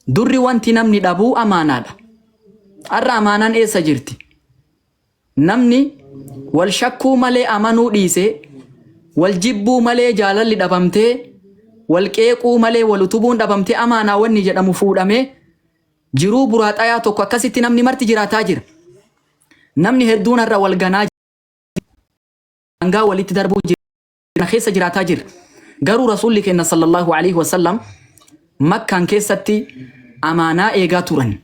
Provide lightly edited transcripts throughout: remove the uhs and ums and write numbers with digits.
durri wanti namni dhabuu amaanaadha. Arra amaanaan eessa jirti? Namni wal shakkuu malee amanuu dhiisee, wal jibbuu malee jaalalli dhabamtee, wal qeequu malee wal utubuun dhabamtee amaanaa wanni jedhamu fuudhamee jiruu buraaxayaa tokko akkasitti namni marti jiraataa jira. Namni hedduun irra wal ganaa jira, walitti darbuu jira, keessa jiraataa jira. Garuu Rasuulli keenya sallallahu alaihi wasallam Makkaan keessatti amaanaa eegaa turan.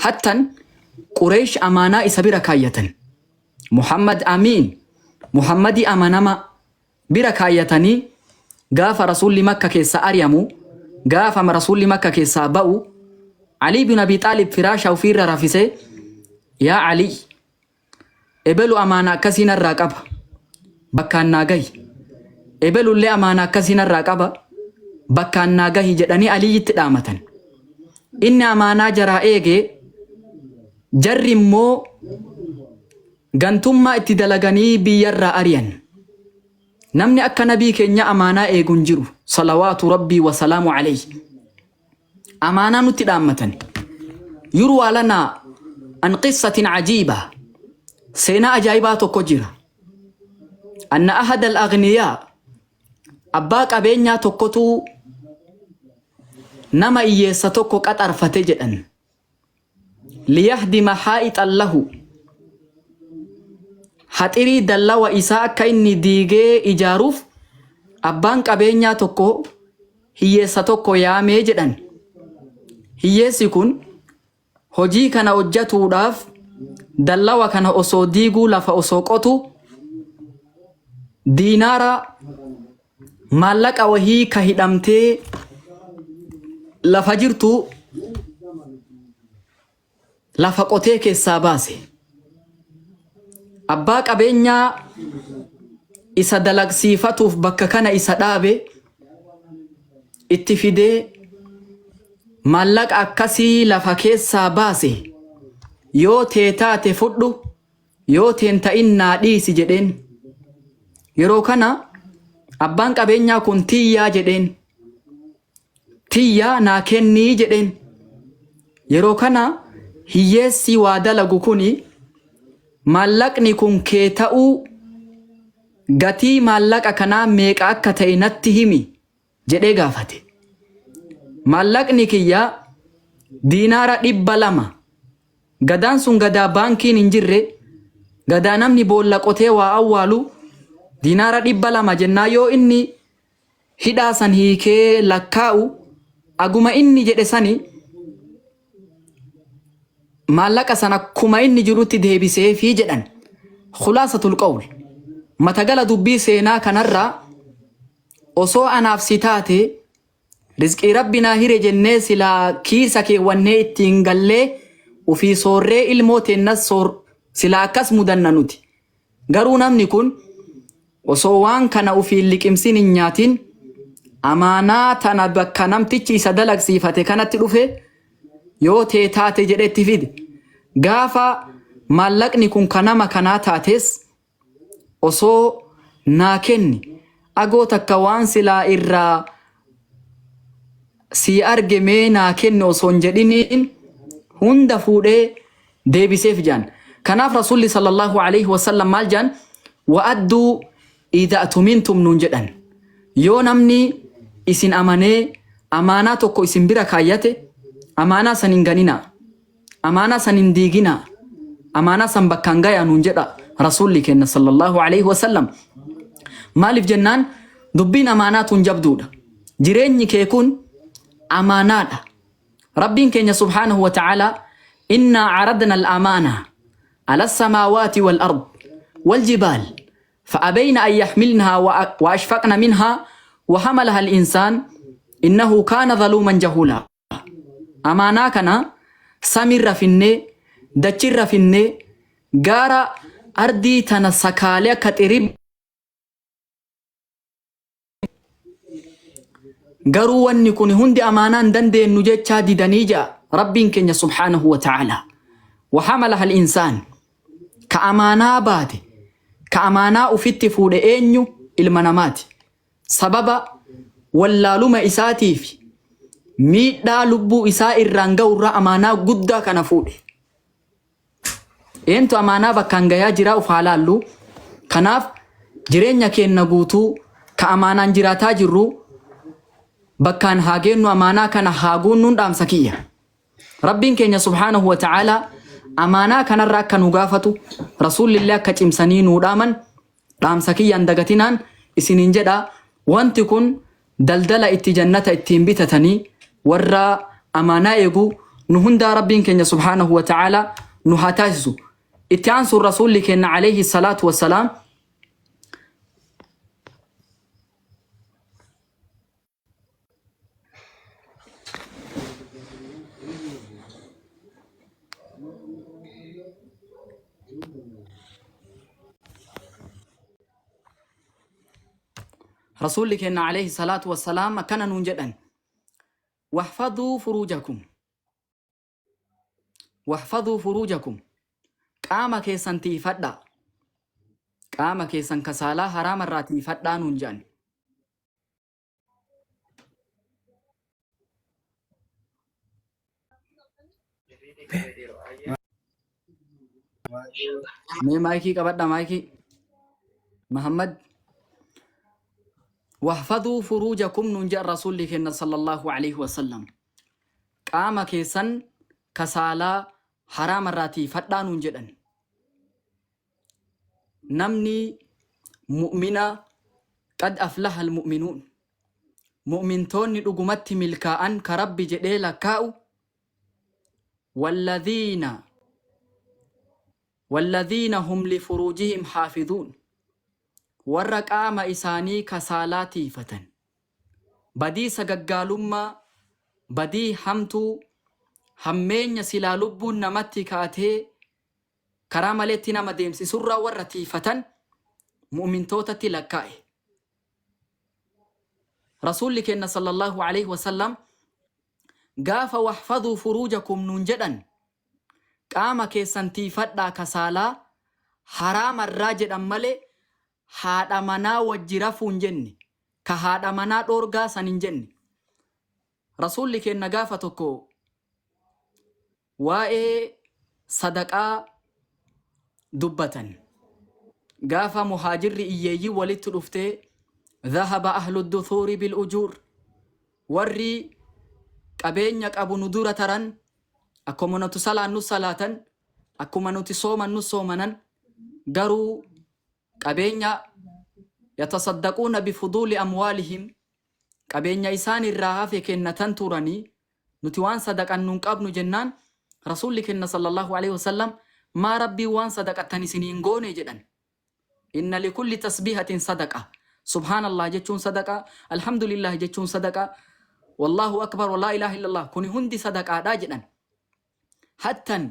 Hattan Qureesh amaanaa isa bira kaayyatan. Muhammad Amiin, Muhammadi amanama bira kaayyatanii gaafa Rasuulli Makka keessa ari'amu, gaafa Rasuulli Makka keessa ba'u, Ali bin Abi Xaalib firaasha ofiirra rafisee, yaa Ali, ebelu amaanaa akkasiin irraa qaba, bakkaan naa gahi. Ebelullee amaanaa akkasiin irraa qaba, bakkaan naa gahi jedhanii Aliyyitti dhaamatan. Inni amaanaa jaraa eegee, jarri immoo gantummaa itti dalaganii biyyarraa ari'an. Namni akka nabii keenya amaanaa eeguun jiru, salawaatu rabbii wa salaamu alayhi. Amaanaa nutti dhaammatan. Yurwaa lanaa an qissatin cajiibaa, seenaa ajaa'ibaa tokko jira. Anna ahada al-aghniyaa, abbaa qabeenyaa tokkotu nama hiyyeessa tokko qaxarfate jedhan. Liyahdima haa'ixan lahu, haxirii dallawa isaa akka inni diigee ijaaruuf abbaan qabeenyaa tokko hiyyeessa tokko yaamee jedhan. Hiyyeessi kun hojii kana hojjatuudhaaf dallawa kana osoo diiguu lafa osoo qotu diinaara maallaqa wahii ka hidhamtee lafa jirtu lafa qotee keessaa baase. Abbaa qabeenyaa isa dalagsiifatuuf bakka kana isa dhaabe itti fidee maallaqa akkasii lafa keessaa baase. Yoo tee taate fudhu, yoo teen ta'in naa dhiisi jedheen. Yeroo kana abbaan qabeenyaa kun tiyyaa jedheen. Tiyyaa naa kennii jedheen. Yeroo kana hiyyeessi waa dalagu kuni maallaqni kun kee ta'uu, gatii maallaqa kanaa meeqa akka ta'e natti himi jedhee gaafate. Maallaqni kiyyaa diinaara 200. Gadaan sun gadaa baankiin hin jirre, gadaa namni boolla qotee waa awwaalu, diinaara 200 jennaa. Yoo inni hidhaa san hiikee lakkaa'u, aguma inni jedhe sani maallaqa sana akkuma inni jirutti deebisee fi jedhan. Khulaasatul qawl, matagala dubbii seenaa kanarraa, osoo anaaf si taate rizqii rabbinaa hire jennee silaa kiisa keewwannee ittiin gallee ufii soorree ilmoo teennas silaa akkas mudanna nuti. Garuu namni kun osoo waan kana ufii liqimsin hin nyaatin amaanaa tana bakka namtichi isa dalagsiifate kanatti dhufe, yoo tee taate jedhetti fide. Gaafa maallaqni kun kanama kanaa taates osoo naa kenni, agoo takka waan silaa irraa si argemee naa kenni osoo hin jedhiniin hunda fuudhee deebiseef jaan. Kanaaf Rasuulli sallallahu alaihi wasallam maal jaan? Wa'adduu idha atumintum nuun jedhan. Yoo namni isin amanee amaanaa tokko isin bira kaayyate, amaanaa san hin ganinaa, amaanaa san hin diiginaa, amaanaa san bakkaan gayaa nuun jedha Rasuulli keenya sallallahu alaihi wasallam. Maaliif jennaan dubbiin amaanaa tun jabduudha. Jireenyi kee kun amaanaadha. Rabbiin keenya subhaanahu wa ta'ala, innaa caradna al-amaana ala as-samaawaati wal-ard wal-jibaal fa'abayna an yaxmilnahaa wa ashfaqna minhaa wa hamalaha al-insaan innahu kaana zaluuman jahuulaa. Amaanaa kana samirra finnee, dachirra finnee, gaara ardii tana sakaalee akka xirib. Garuu wanni kun hundi amaanaan dandeenyu jechaa didanii ja'a Rabbiin keenya subhaanahu wa ta'ala. Wa hamalaha al-insaan, ka amaanaa baate, ka amaanaa ufitti fuudhe eenyu? Ilma namaati. Sababa wallaaluma isaatiif miidhaa lubbuu isaa irraan ga'urraa amaanaa guddaa kana fuudhe. Eentu amaanaa bakkaan gayaa jira uf haa laallu. Kanaaf jireenya keenya guutuu ka amaanaan jiraataa jirru bakkaan haa geennu amaanaa kana haa guunnuun dhaamsa kiyya. Rabbiin keenya subhaanahu wa ta'ala amaanaa kanarraa akka nu gaafatu rasuulillee akka cimsanii nuu dhaaman dhaamsa kiyyaan dagatinaan isiniin jedha. Wanti kun daldala itti jannata ittiin bitatanii warra amaanaa eegu nu hundaa rabbiin keenya subhaanahu wa ta'ala nu haa taasisu. Itti aansuun rasuulli keenya alayhi salaatu wassalaam رسول كنا عليه الصلاة والسلام كان ننجدن واحفظوا فروجكم قام كيسان تيفدا قام كيسان كسالا حرام الراتي فدا ننجان مايكي كبدا مايكي محمد واحفظوا فروجكم ننجا الرسول كنا صلى الله عليه وسلم قام كيسن كسالا حرام الراتي فدا ننجدن نمني مؤمنة قد أفلح المؤمنون مؤمنتون رقمت ملكاء كرب جديل كاو والذين هم لفروجهم حافظون warra qaama isaanii kasaalaa tiifatan badii sagaggaalummaa badii hamtuu hammeenya silaa lubbuun namatti kaatee karaa maleetti nama deemsisurraa warra tiifatan mu'mintootatti lakkaa'e. Rasuulli keenya sallallahu alayhi wasallam gaafa wahfaduu furuujakum nuun jedhan qaama keessan tiifadhaa kasaalaa haraamarraa jedhan malee haadha manaa wajji rafuun jenne ka haadha manaa dhoorgaa san hin jenne. Rasuulli keenya gaafa tokko waa'ee sadaqaa dubbatan gaafa muhaajirri iyyeeyyii walitti dhuftee ذهب أهل الدثور بالأجور warri qabeenya qabu nu dura taran akkuma nuti salaannu salaatan akkuma nuti soomannu soomanan garuu qabeenya yatasaddaquuna bifuduli amwaalihim qabeenya isaan irraa hafe kennatan turanii nuti waan sadaqan nun qabnu jennaan rasuulli keenya sallallahu alaihi wasallam maa rabbii waan sadaqatan isiniin goone jedhan. Inna likulli tasbihatin sadaqa subhanallah jechuun sadaqa alhamdulillah jechuun sadaqa wallahu akbar wala ilaha illallah kuni hundi sadaqaadha jedhan. Hattan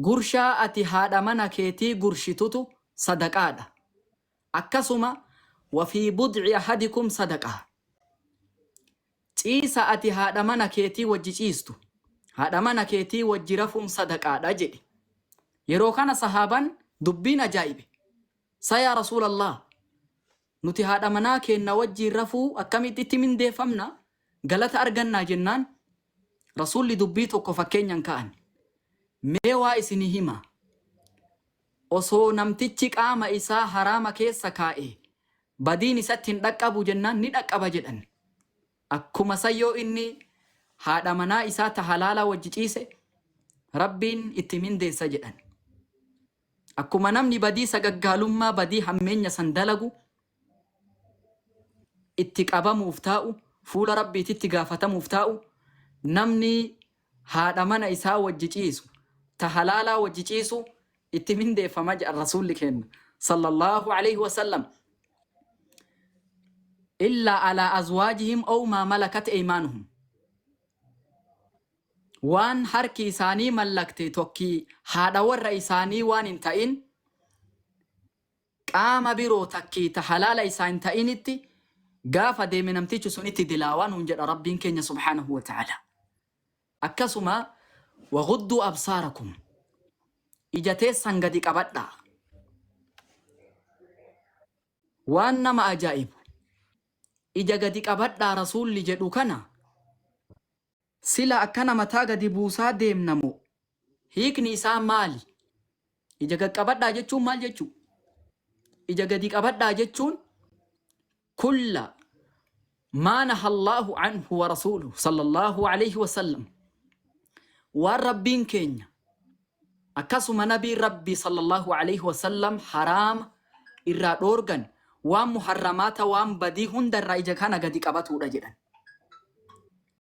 gurshaa ati haadha mana keetii gurshitutu sadaqaadha. Akkasuma wafii bud'i ahadikum sadaqa ciisa ati haadha mana keetii wajji ciistu haadha mana keetii wajji rafuun sadaqaadha jedhe. Yeroo kana sahaaban dubbiin ajaa'ibe yaa rasuulallah nuti haadha manaa keenna wajji rafuu akkamitti itti mindeeffamna galata argannaa jennaan rasuulli dubbii tokko fakkeenyan ka'an mee waa isinii hima osoo namtichi qaama isaa haraama keessa kaa'e badiin isatti hin dhaqqabu jennaan ni dhaqqaba jedhan. Akkuma sayyoo inni haadha manaa isaa ta halaala wajji ciise rabbiin itti mindeessa jedhan. Akkuma namni badii sagaggaalummaa badii hammeenya san dalagu itti qabamuuf taa'u fuula rabbiititti gaafatamuuf taa'u namni haadha mana isaa wajji ciisu ta halaalaa wajji ciisu itti mindeeffama jedha rasuulli keenya sallallahu alayhi wasallam. Illa ala azwaajihim aw maa malakat aymaanuhum waan harki isaanii mallakte tokki haadha warra isaanii waan hin ta'in qaama biroo takki ta halaala isaa hin ta'initti gaafa deeme namtichi sun itti dilaawaan hun jedha rabbiin keenya subhaanahu wa ta'ala. Akkasuma wagudduu absaarakum ija teessan gadi qabadhaa. Waan nama ajaa'ibu ija gadi qabadhaa rasuulli jedhu kana sila akkana mataa gadi buusaa deemnamoo hiikni isaa maali? Ija qaqqabadhaa jechuun maal jechuu? Ija gadi qabadhaa jechuun kulla ما نهى الله عنه ورسوله صلى الله عليه وسلم والربين كينيا أكسم نبي ربي صلى الله عليه وسلم حرام إراد أورغن وام محرمات وام بديهن در رأيجا كان قد قبطوا رجلا